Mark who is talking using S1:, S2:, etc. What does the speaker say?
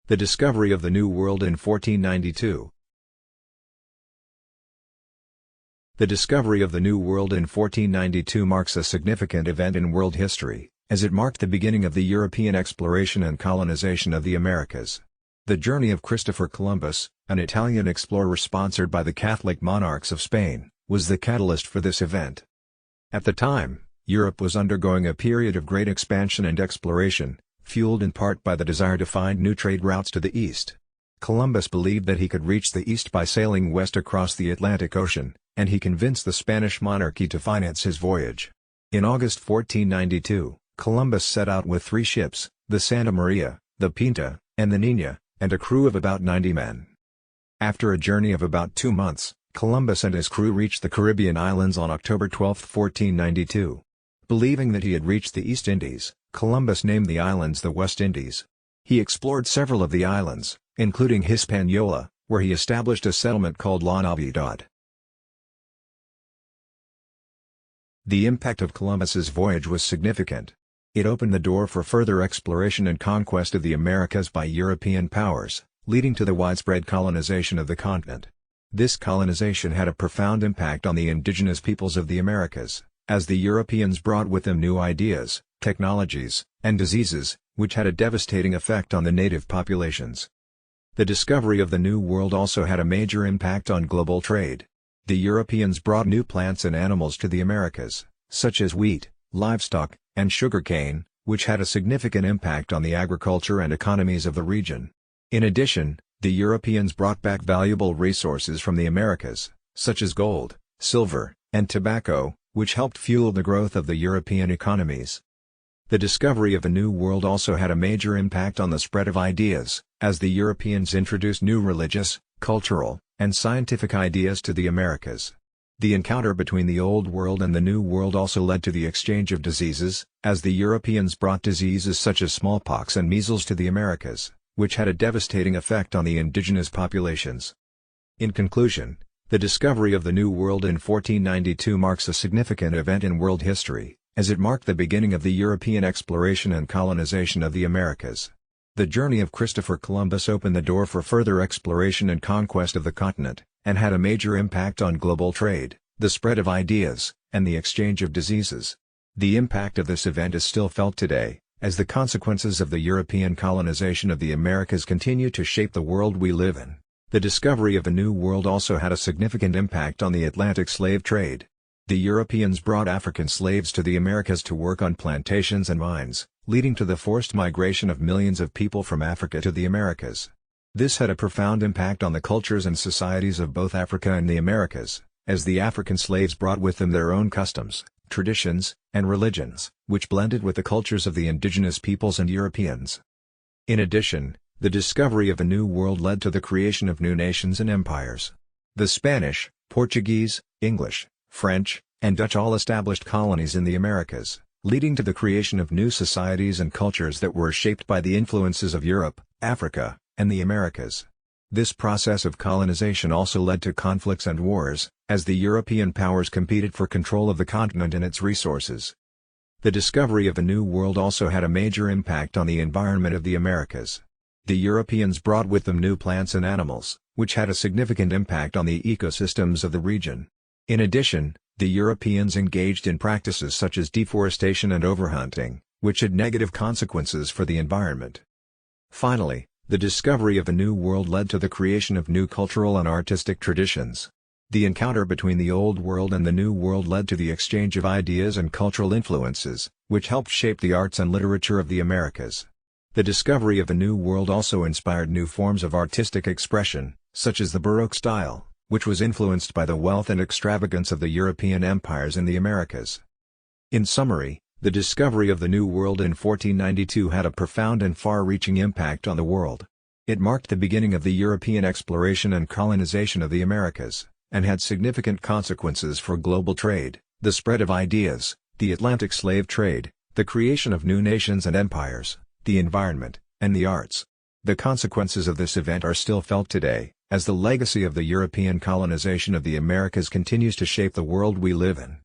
S1: The discovery of the New World in 1492. The discovery of the New World in 1492 marks a significant event in world history, as it marked the beginning of the European exploration and colonization of the Americas. The journey of Christopher Columbus, an Italian explorer sponsored by the Catholic monarchs of Spain, was the catalyst for this event. At the time, Europe was undergoing a period of great expansion and exploration, fueled in part by the desire to find new trade routes to the east. Columbus believed that he could reach the east by sailing west across the Atlantic Ocean, and he convinced the Spanish monarchy to finance his voyage. In August 1492, Columbus set out with 3 ships, the Santa Maria, the Pinta, and the Niña, and a crew of about 90 men. After a journey of about 2 months, Columbus and his crew reached the Caribbean islands on October 12, 1492. Believing that he had reached the East Indies, Columbus named the islands the West Indies. He explored several of the islands, including Hispaniola, where he established a settlement called La Navidad. The impact of Columbus's voyage was significant. It opened the door for further exploration and conquest of the Americas by European powers, leading to the widespread colonization of the continent. This colonization had a profound impact on the indigenous peoples of the Americas, as the Europeans brought with them new ideas, technologies, and diseases, which had a devastating effect on the native populations. The discovery of the New World also had a major impact on global trade. The Europeans brought new plants and animals to the Americas, such as wheat, livestock, and sugarcane, which had a significant impact on the agriculture and economies of the region. In addition, the Europeans brought back valuable resources from the Americas, such as gold, silver, and tobacco, which helped fuel the growth of the European economies. The discovery of the New World also had a major impact on the spread of ideas, as the Europeans introduced new religious, cultural, and scientific ideas to the Americas. The encounter between the Old World and the New World also led to the exchange of diseases, as the Europeans brought diseases such as smallpox and measles to the Americas, which had a devastating effect on the indigenous populations. In conclusion, the discovery of the New World in 1492 marks a significant event in world history, as it marked the beginning of the European exploration and colonization of the Americas. The journey of Christopher Columbus opened the door for further exploration and conquest of the continent, and had a major impact on global trade, the spread of ideas, and the exchange of diseases. The impact of this event is still felt today, as the consequences of the European colonization of the Americas continue to shape the world we live in. The discovery of the New World also had a significant impact on the Atlantic slave trade. The Europeans brought African slaves to the Americas to work on plantations and mines, leading to the forced migration of millions of people from Africa to the Americas. This had a profound impact on the cultures and societies of both Africa and the Americas, as the African slaves brought with them their own customs, traditions, and religions, which blended with the cultures of the indigenous peoples and Europeans. In addition, the discovery of the New World led to the creation of new nations and empires. The Spanish, Portuguese, English, French, and Dutch all established colonies in the Americas, leading to the creation of new societies and cultures that were shaped by the influences of Europe, Africa, and the Americas. This process of colonization also led to conflicts and wars, as the European powers competed for control of the continent and its resources. The discovery of the New World also had a major impact on the environment of the Americas. The Europeans brought with them new plants and animals, which had a significant impact on the ecosystems of the region. In addition, the Europeans engaged in practices such as deforestation and overhunting, which had negative consequences for the environment. Finally, the discovery of the New World led to the creation of new cultural and artistic traditions. The encounter between the Old World and the New World led to the exchange of ideas and cultural influences, which helped shape the arts and literature of the Americas. The discovery of the New World also inspired new forms of artistic expression, such as the Baroque style, which was influenced by the wealth and extravagance of the European empires in the Americas. In summary, the discovery of the New World in 1492 had a profound and far-reaching impact on the world. It marked the beginning of the European exploration and colonization of the Americas, and had significant consequences for global trade, the spread of ideas, the Atlantic slave trade, the creation of new nations and empires, the environment, and the arts. The consequences of this event are still felt today, as the legacy of the European colonization of the Americas continues to shape the world we live in.